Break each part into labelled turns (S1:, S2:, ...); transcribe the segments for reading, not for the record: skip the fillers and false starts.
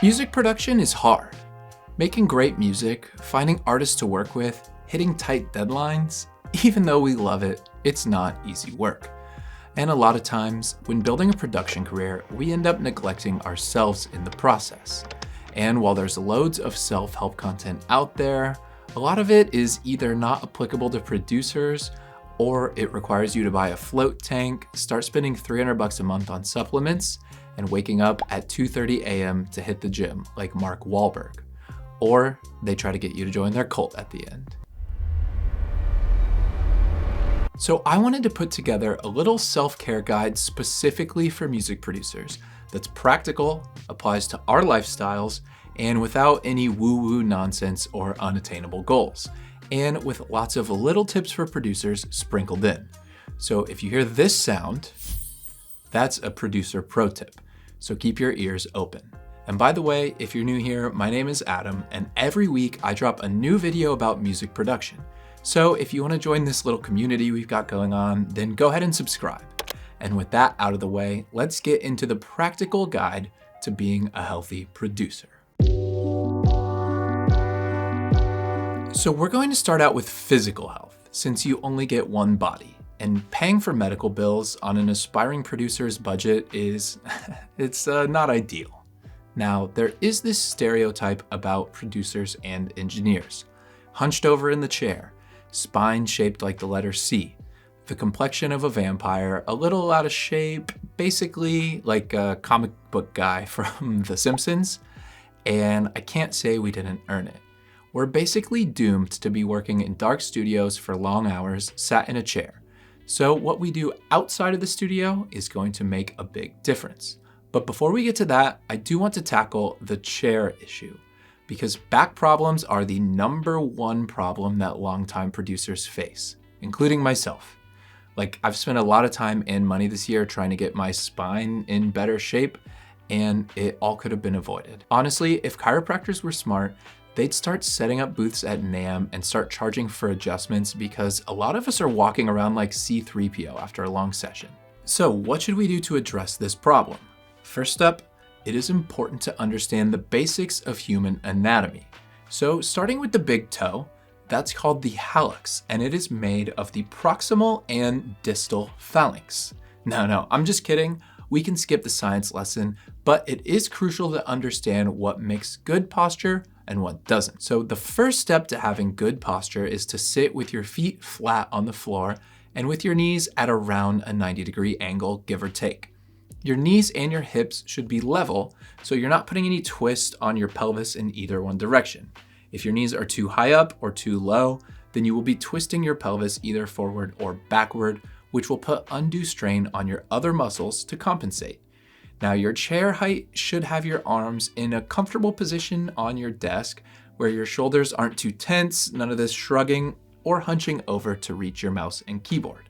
S1: Music production is hard. Making great music, finding artists to work with, hitting tight deadlines, even though we love it, it's not easy work. And a lot of times, when building a production career, we end up neglecting ourselves in the process. And while there's loads of self-help content out there, a lot of it is either not applicable to producers, or it requires you to buy a float tank, start spending $300 a month on supplements, and waking up at 2:30 a.m. to hit the gym like Mark Wahlberg. Or they try to get you to join their cult at the end. So I wanted to put together a little self-care guide specifically for music producers that's practical, applies to our lifestyles, and without any woo-woo nonsense or unattainable goals, and with lots of little tips for producers sprinkled in. So if you hear this sound, that's a producer pro tip. So keep your ears open. And by the way, if you're new here, my name is Adam, and every week I drop a new video about music production. So if you want to join this little community we've got going on, then go ahead and subscribe. And with that out of the way, let's get into the practical guide to being a healthy producer. So we're going to start out with physical health, since you only get one body. And paying for medical bills on an aspiring producer's budget is, it's not ideal. Now, there is this stereotype about producers and engineers. Hunched over in the chair, spine shaped like the letter C, the complexion of a vampire, a little out of shape, basically like a comic book guy from The Simpsons, and I can't say we didn't earn it. We're basically doomed to be working in dark studios for long hours, sat in a chair. So what we do outside of the studio is going to make a big difference. But before we get to that, I do want to tackle the chair issue, because back problems are the #1 problem that longtime producers face, including myself. Like, I've spent a lot of time and money this year trying to get my spine in better shape, and it all could have been avoided. Honestly, if chiropractors were smart, they'd start setting up booths at NAMM and start charging for adjustments, because a lot of us are walking around like C-3PO after a long session. So what should we do to address this problem? First up, it is important to understand the basics of human anatomy. So starting with the big toe, that's called the hallux, and it is made of the proximal and distal phalanx. No, I'm just kidding. We can skip the science lesson, but it is crucial to understand what makes good posture and what doesn't. So the first step to having good posture is to sit with your feet flat on the floor and with your knees at around a 90-degree angle, give or take. Your knees and your hips should be level, so you're not putting any twist on your pelvis in either one direction. If your knees are too high up or too low, then you will be twisting your pelvis either forward or backward, which will put undue strain on your other muscles to compensate. Now, your chair height should have your arms in a comfortable position on your desk where your shoulders aren't too tense, none of this shrugging or hunching over to reach your mouse and keyboard.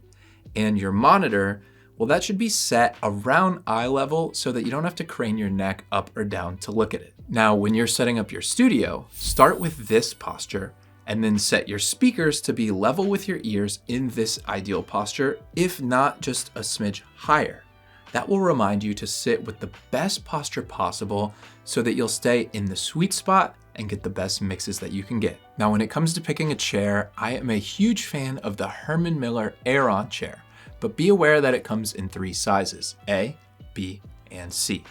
S1: And your monitor, well, that should be set around eye level so that you don't have to crane your neck up or down to look at it. Now, when you're setting up your studio, start with this posture and then set your speakers to be level with your ears in this ideal posture, if not just a smidge higher. That will remind you to sit with the best posture possible so that you'll stay in the sweet spot and get the best mixes that you can get. Now, when it comes to picking a chair, I am a huge fan of the Herman Miller Aeron chair, but be aware that it comes in 3 sizes, A, B, and C.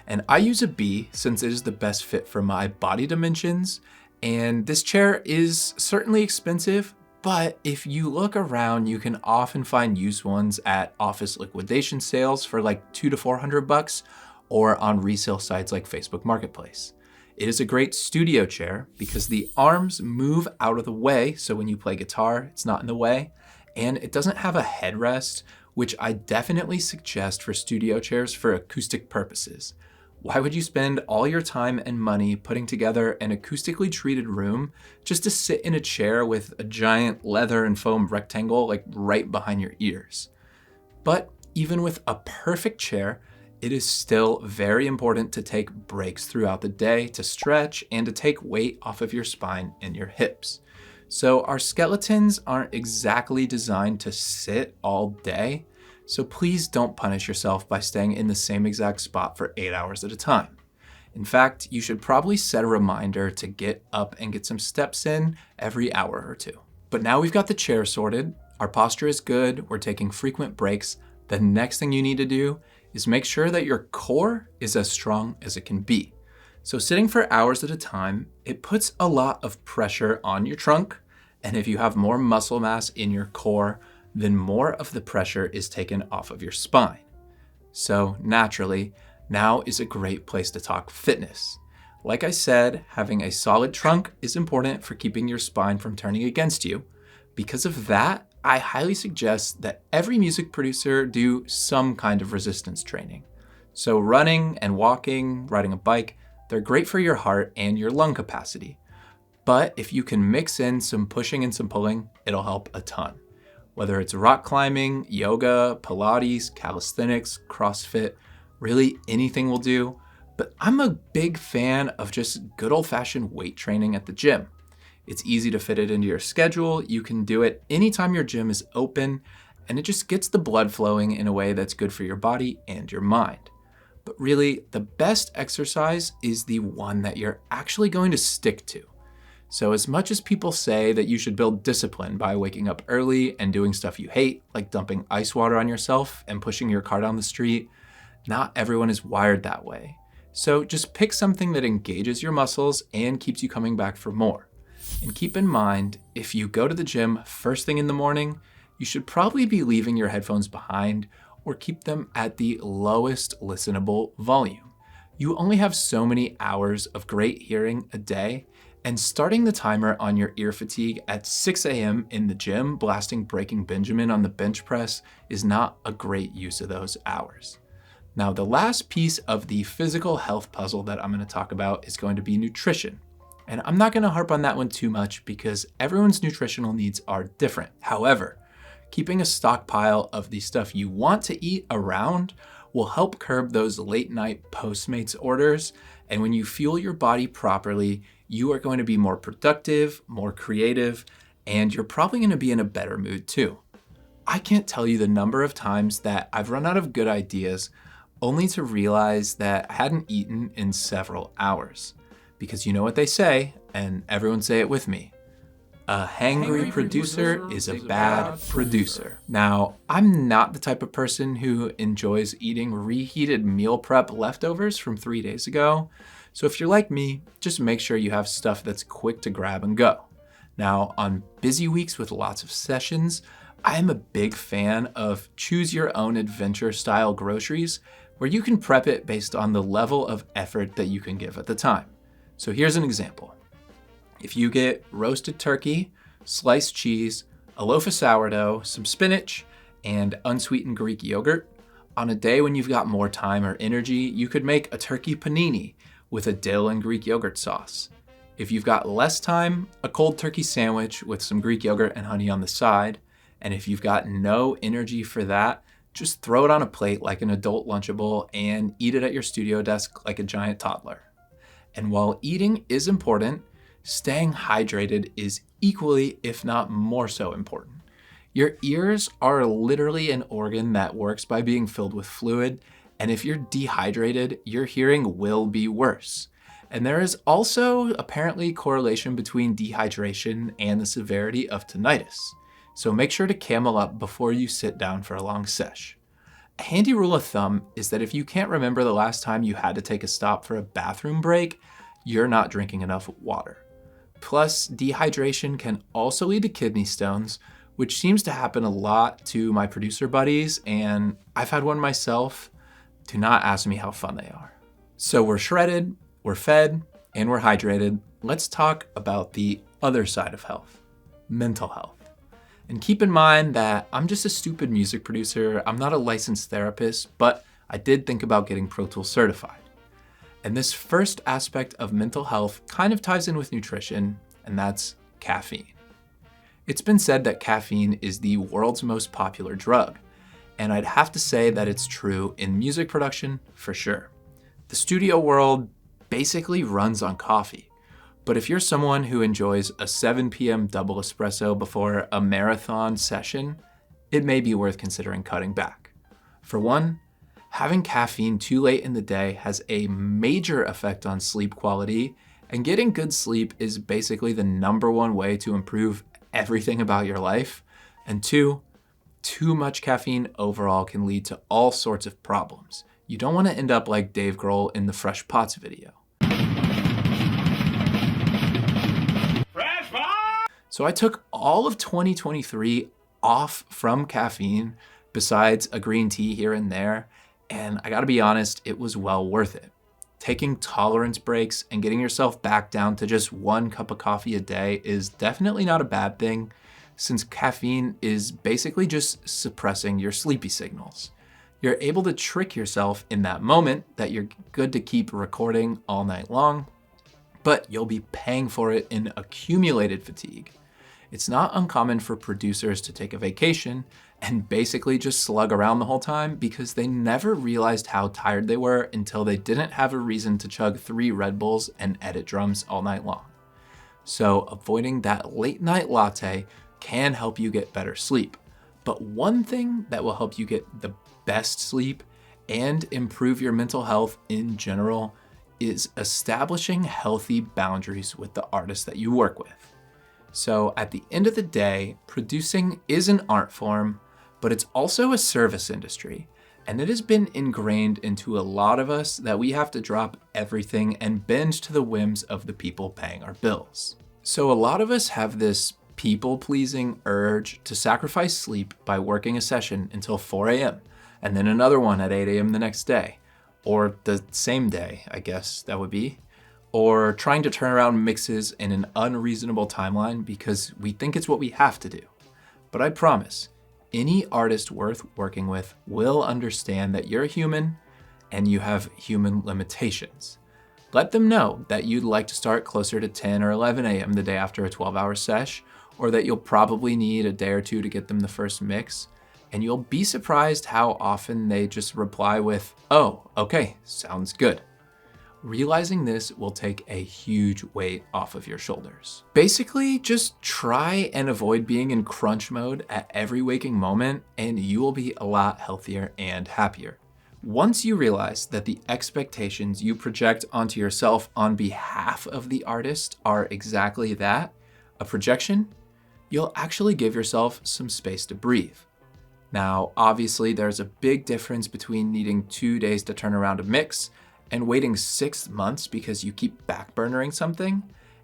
S1: And I use a B since it is the best fit for my body dimensions, and this chair is certainly expensive, but if you look around, you can often find used ones at office liquidation sales for like $200 to $400 or on resale sites like Facebook Marketplace. It is a great studio chair because the arms move out of the way, so when you play guitar, it's not in the way, and it doesn't have a headrest, which I definitely suggest for studio chairs for acoustic purposes. Why would you spend all your time and money putting together an acoustically treated room just to sit in a chair with a giant leather and foam rectangle like right behind your ears? But even with a perfect chair, it is still very important to take breaks throughout the day to stretch and to take weight off of your spine and your hips. So our skeletons aren't exactly designed to sit all day, so please don't punish yourself by staying in the same exact spot for 8 hours at a time. In fact, you should probably set a reminder to get up and get some steps in every hour or two. But now we've got the chair sorted, our posture is good, we're taking frequent breaks. The next thing you need to do is make sure that your core is as strong as it can be. So sitting for hours at a time, it puts a lot of pressure on your trunk. And if you have more muscle mass in your core, then more of the pressure is taken off of your spine. So naturally, now is a great place to talk fitness. Like I said, having a solid trunk is important for keeping your spine from turning against you. Because of that, I highly suggest that every music producer do some kind of resistance training. So running and walking, riding a bike, they're great for your heart and your lung capacity. But if you can mix in some pushing and some pulling, it'll help a ton. Whether it's rock climbing, yoga, Pilates, calisthenics, CrossFit, really anything will do. But I'm a big fan of just good old-fashioned weight training at the gym. It's easy to fit it into your schedule. You can do it anytime your gym is open, and it just gets the blood flowing in a way that's good for your body and your mind. But really, the best exercise is the one that you're actually going to stick to. So as much as people say that you should build discipline by waking up early and doing stuff you hate, like dumping ice water on yourself and pushing your car down the street, not everyone is wired that way. So just pick something that engages your muscles and keeps you coming back for more. And keep in mind, if you go to the gym first thing in the morning, you should probably be leaving your headphones behind or keep them at the lowest listenable volume. You only have so many hours of great hearing a day, and starting the timer on your ear fatigue at 6 a.m. in the gym, blasting Breaking Benjamin on the bench press, is not a great use of those hours. Now, the last piece of the physical health puzzle that I'm going to talk about is going to be nutrition. And I'm not going to harp on that one too much because everyone's nutritional needs are different. However, keeping a stockpile of the stuff you want to eat around will help curb those late night Postmates orders. And when you fuel your body properly, you are going to be more productive, more creative, and you're probably going to be in a better mood too. I can't tell you the number of times that I've run out of good ideas only to realize that I hadn't eaten in several hours. Because you know what they say, and everyone say it with me. A hangry producer is a bad producer. Now, I'm not the type of person who enjoys eating reheated meal prep leftovers from 3 days ago. So if you're like me, just make sure you have stuff that's quick to grab and go. Now, on busy weeks with lots of sessions, I am a big fan of choose your own adventure style groceries where you can prep it based on the level of effort that you can give at the time. So here's an example. If you get roasted turkey, sliced cheese, a loaf of sourdough, some spinach, and unsweetened Greek yogurt, on a day when you've got more time or energy, you could make a turkey panini with a dill and Greek yogurt sauce. If you've got less time, a cold turkey sandwich with some Greek yogurt and honey on the side. And if you've got no energy for that, just throw it on a plate like an adult Lunchable and eat it at your studio desk like a giant toddler. And while eating is important, staying hydrated is equally, if not more so important. Your ears are literally an organ that works by being filled with fluid, and if you're dehydrated, your hearing will be worse. And there is also apparently correlation between dehydration and the severity of tinnitus. So make sure to Camel Up before you sit down for a long sesh. A handy rule of thumb is that if you can't remember the last time you had to take a stop for a bathroom break, you're not drinking enough water. Plus, dehydration can also lead to kidney stones, which seems to happen a lot to my producer buddies, and I've had one myself. Do not ask me how fun they are. So we're shredded, we're fed, and we're hydrated. Let's talk about the other side of health, mental health. And keep in mind that I'm just a stupid music producer. I'm not a licensed therapist, but I did think about getting Pro Tools certified. And this first aspect of mental health kind of ties in with nutrition, and that's caffeine. It's been said that caffeine is the world's most popular drug, and I'd have to say that it's true in music production for sure. The studio world basically runs on coffee. But if you're someone who enjoys a 7 p.m. double espresso before a marathon session, it may be worth considering cutting back. For one, Having caffeine too late in the day has a major effect on sleep quality, and getting good sleep is basically the number one way to improve everything about your life. And two, too much caffeine overall can lead to all sorts of problems. You don't want to end up like Dave Grohl in the Fresh Pots video. So I took all of 2023 off from caffeine, besides a green tea here and there, and I gotta be honest, it was well worth it. Taking tolerance breaks and getting yourself back down to just 1 cup of coffee a day is definitely not a bad thing, since caffeine is basically just suppressing your sleepy signals. You're able to trick yourself in that moment that you're good to keep recording all night long, but you'll be paying for it in accumulated fatigue. It's not uncommon for producers to take a vacation and basically just slug around the whole time because they never realized how tired they were until they didn't have a reason to chug 3 Red Bulls and edit drums all night long. So avoiding that late night latte can help you get better sleep. But one thing that will help you get the best sleep and improve your mental health in general is establishing healthy boundaries with the artists that you work with. So at the end of the day, producing is an art form, but it's also a service industry. And it has been ingrained into a lot of us that we have to drop everything and bend to the whims of the people paying our bills. So a lot of us have this people-pleasing urge to sacrifice sleep by working a session until 4 a.m. and then another one at 8 a.m. the next day, or the same day, I guess that would be. Or trying to turn around mixes in an unreasonable timeline because we think it's what we have to do. But I promise, any artist worth working with will understand that you're human and you have human limitations. Let them know that you'd like to start closer to 10 or 11 a.m. the day after a 12-hour sesh, or that you'll probably need a day or two to get them the first mix, and you'll be surprised how often they just reply with, "Oh, okay, sounds good." Realizing this will take a huge weight off of your shoulders. Basically, just try and avoid being in crunch mode at every waking moment, and you will be a lot healthier and happier. Once you realize that the expectations you project onto yourself on behalf of the artist are exactly that, a projection, you'll actually give yourself some space to breathe. Now, obviously, there's a big difference between needing 2 days to turn around a mix and waiting 6 months because you keep backburnering something.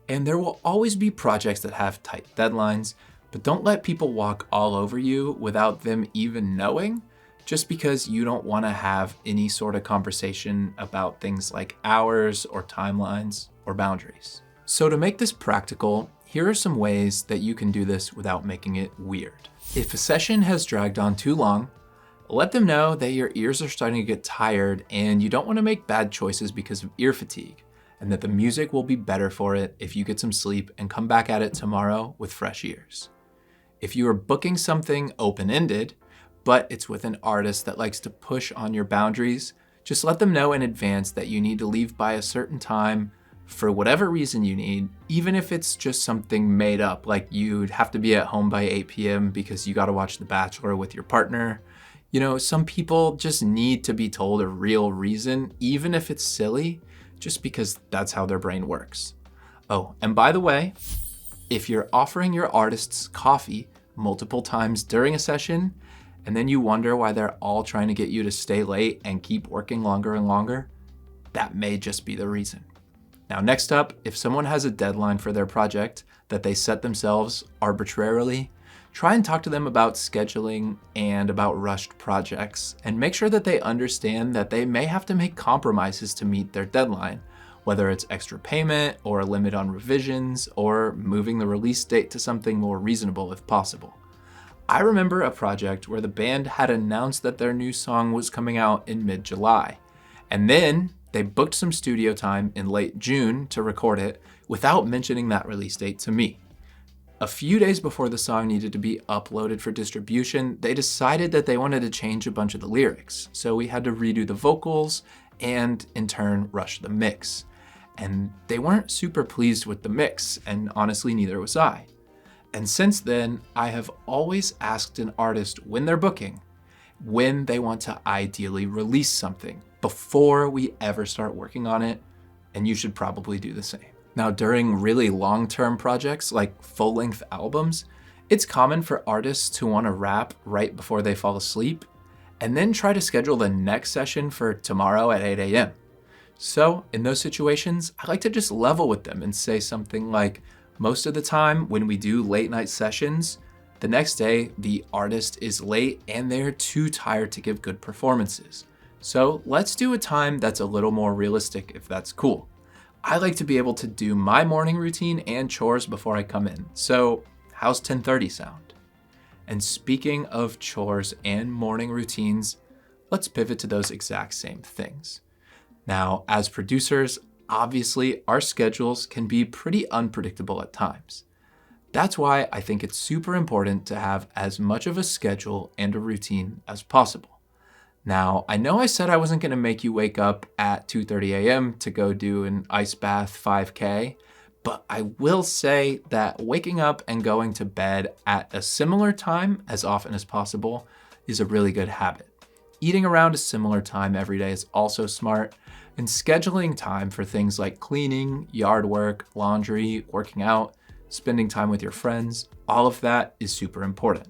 S1: And there will always be projects that have tight deadlines, but don't let people walk all over you without them even knowing, just because you don't want to have any sort of conversation about things like hours or timelines or boundaries. So to make this practical, here are some ways that you can do this without making it weird. If a session has dragged on too long, let them know that your ears are starting to get tired and you don't want to make bad choices because of ear fatigue, and that the music will be better for it if you get some sleep and come back at it tomorrow with fresh ears. If you are booking something open-ended, but it's with an artist that likes to push on your boundaries, just let them know in advance that you need to leave by a certain time for whatever reason you need, even if it's just something made up, like you'd have to be at home by 8 p.m. because you got to watch The Bachelor with your partner. You know, some people just need to be told a real reason, even if it's silly, just because that's how their brain works. Oh, and by the way, if you're offering your artists coffee multiple times during a session, and then you wonder why they're all trying to get you to stay late and keep working longer and longer, that may just be the reason. Now, next up, if someone has a deadline for their project that they set themselves arbitrarily, try and talk to them about scheduling and about rushed projects, and make sure that they understand that they may have to make compromises to meet their deadline, whether it's extra payment or a limit on revisions or moving the release date to something more reasonable if possible. I remember a project where the band had announced that their new song was coming out in mid-July, and then they booked some studio time in late June to record it without mentioning that release date to me. A few days before the song needed to be uploaded for distribution, they decided that they wanted to change a bunch of the lyrics, so we had to redo the vocals and, in turn, rush the mix. And they weren't super pleased with the mix, and honestly, neither was I. And since then, I have always asked an artist when they're booking, when they want to ideally release something before we ever start working on it, and you should probably do the same. Now, during really long-term projects like full-length albums, it's common for artists to want to wrap right before they fall asleep and then try to schedule the next session for tomorrow at 8 a.m. So in those situations, I like to just level with them and say something like, most of the time when we do late night sessions, the next day the artist is late and they're too tired to give good performances. So let's do a time that's a little more realistic if that's cool. I like to be able to do my morning routine and chores before I come in. So how's 10:30 sound? And speaking of chores and morning routines, let's pivot to those exact same things. Now, as producers, obviously our schedules can be pretty unpredictable at times. That's why I think it's super important to have as much of a schedule and a routine as possible. Now, I know I said I wasn't going to make you wake up at 2:30 a.m. to go do an ice bath 5K, but I will say that waking up and going to bed at a similar time as often as possible is a really good habit. Eating around a similar time every day is also smart, and scheduling time for things like cleaning, yard work, laundry, working out, spending time with your friends, all of that is super important.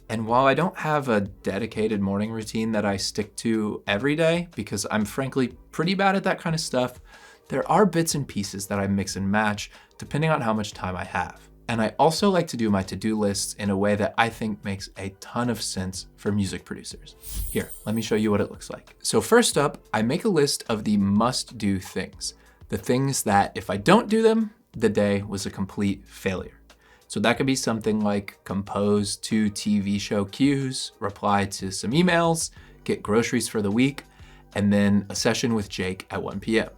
S1: And while I don't have a dedicated morning routine that I stick to every day, because I'm frankly pretty bad at that kind of stuff, there are bits and pieces that I mix and match depending on how much time I have. And I also like to do my to-do lists in a way that I think makes a ton of sense for music producers. Here, let me show you what it looks like. So first up, I make a list of the must-do things, the things that if I don't do them, the day was a complete failure. So that could be something like compose 2 TV show cues, reply to some emails, get groceries for the week, and then a session with Jake at 1 p.m.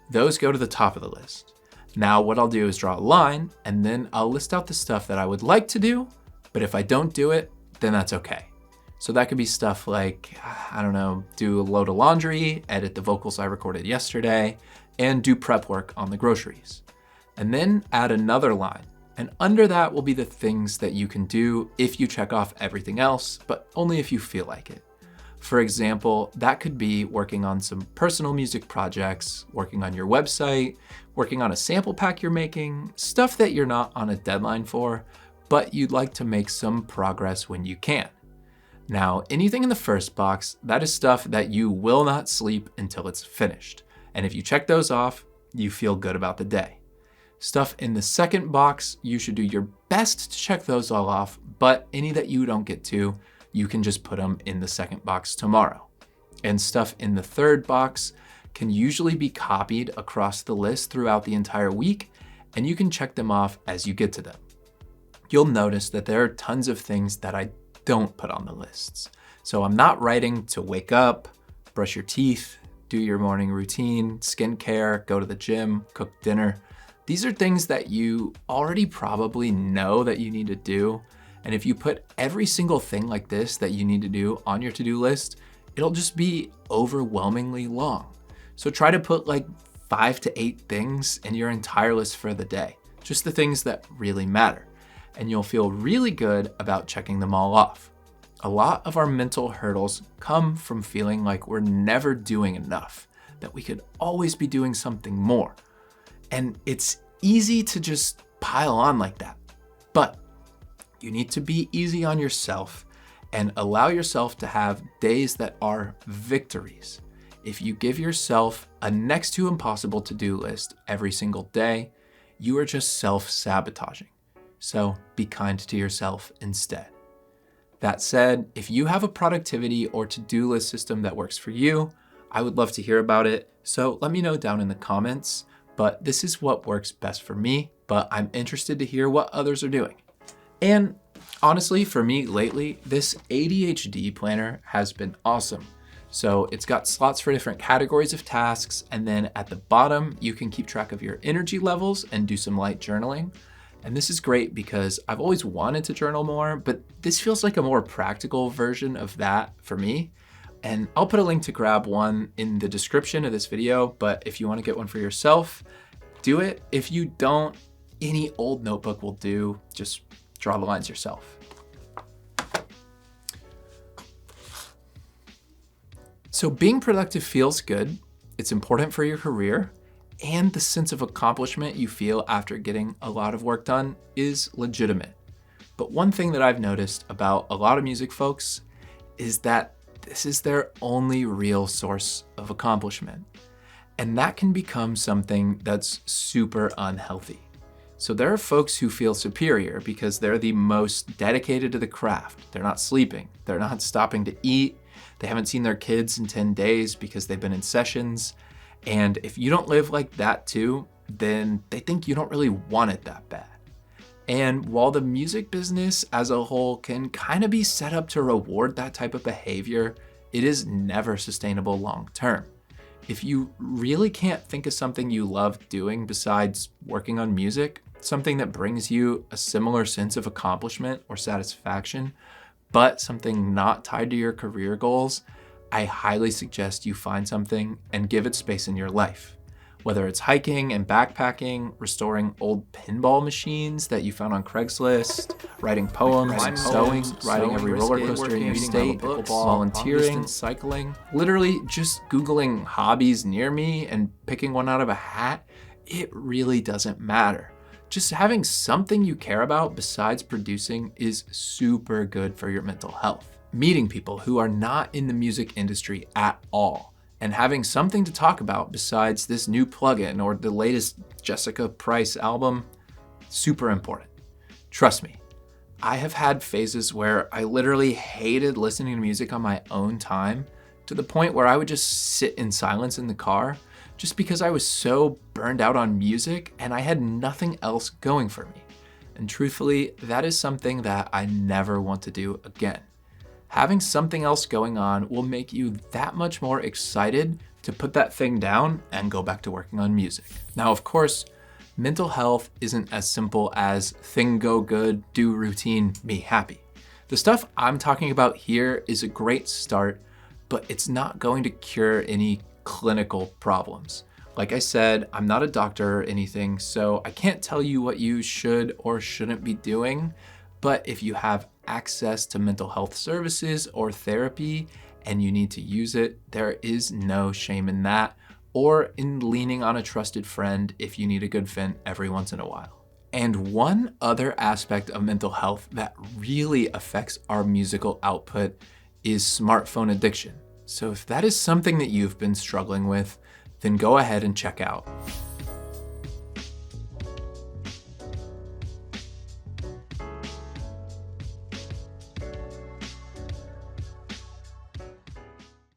S1: Those go to the top of the list. Now what I'll do is draw a line, and then I'll list out the stuff that I would like to do, but if I don't do it, then that's okay. So that could be stuff like, I don't know, do a load of laundry, edit the vocals I recorded yesterday, and do prep work on the groceries. And then add another line. And under that will be the things that you can do if you check off everything else, but only if you feel like it. For example, that could be working on some personal music projects, working on your website, working on a sample pack you're making, stuff that you're not on a deadline for, but you'd like to make some progress when you can. Now, anything in the first box, that is stuff that you will not sleep until it's finished. And if you check those off, you feel good about the day. Stuff in the second box, you should do your best to check those all off, but any that you don't get to, you can just put them in the second box tomorrow. And stuff in the third box can usually be copied across the list throughout the entire week, and you can check them off as you get to them. You'll notice that there are tons of things that I don't put on the lists. So I'm not writing to wake up, brush your teeth, do your morning routine, skincare, go to the gym, cook dinner. These are things that you already probably know that you need to do. And if you put every single thing like this that you need to do on your to-do list, it'll just be overwhelmingly long. So try to put like 5 to 8 things in your entire list for the day, just the things that really matter. And you'll feel really good about checking them all off. A lot of our mental hurdles come from feeling like we're never doing enough, that we could always be doing something more. And it's easy to just pile on like that. But you need to be easy on yourself and allow yourself to have days that are victories. If you give yourself a next to impossible to-do list every single day, you are just self-sabotaging. So be kind to yourself instead. That said, if you have a productivity or to-do list system that works for you, I would love to hear about it. So let me know down in the comments. But this is what works best for me, but I'm interested to hear what others are doing. And honestly, for me lately, this ADHD planner has been awesome. So it's got slots for different categories of tasks, and then at the bottom, you can keep track of your energy levels and do some light journaling. And this is great because I've always wanted to journal more, but this feels like a more practical version of that for me. And I'll put a link to grab one in the description of this video, but if you want to get one for yourself, do it. If you don't, any old notebook will do. Just draw the lines yourself. So being productive feels good, it's important for your career, and the sense of accomplishment you feel after getting a lot of work done is legitimate. But one thing that I've noticed about a lot of music folks is that this is their only real source of accomplishment. And that can become something that's super unhealthy. So there are folks who feel superior because they're the most dedicated to the craft. They're not sleeping, they're not stopping to eat, they haven't seen their kids in 10 days because they've been in sessions. And if you don't live like that too, then they think you don't really want it that bad. And while the music business as a whole can kind of be set up to reward that type of behavior, it is never sustainable long term. If you really can't think of something you love doing besides working on music, something that brings you a similar sense of accomplishment or satisfaction, but something not tied to your career goals, I highly suggest you find something and give it space in your life. Whether it's hiking and backpacking, restoring old pinball machines that you found on Craigslist, writing poems, sewing, riding every roller coaster in your state, volunteering, cycling, literally just Googling hobbies near me and picking one out of a hat, it really doesn't matter. Just having something you care about besides producing is super good for your mental health. Meeting people who are not in the music industry at all, and having something to talk about besides this new plugin or the latest Jessica Price album, super important. Trust me, I have had phases where I literally hated listening to music on my own time to the point where I would just sit in silence in the car just because I was so burned out on music and I had nothing else going for me. And truthfully, that is something that I never want to do again. Having something else going on will make you that much more excited to put that thing down and go back to working on music. Now, of course, mental health isn't as simple as thing go good, do routine, be happy. The stuff I'm talking about here is a great start, but it's not going to cure any clinical problems. Like I said, I'm not a doctor or anything, so I can't tell you what you should or shouldn't be doing. But if you have access to mental health services or therapy and you need to use it, there is no shame in that, or in leaning on a trusted friend if you need a good vent every once in a while. And one other aspect of mental health that really affects our musical output is smartphone addiction. So if that is something that you've been struggling with, then go ahead and check out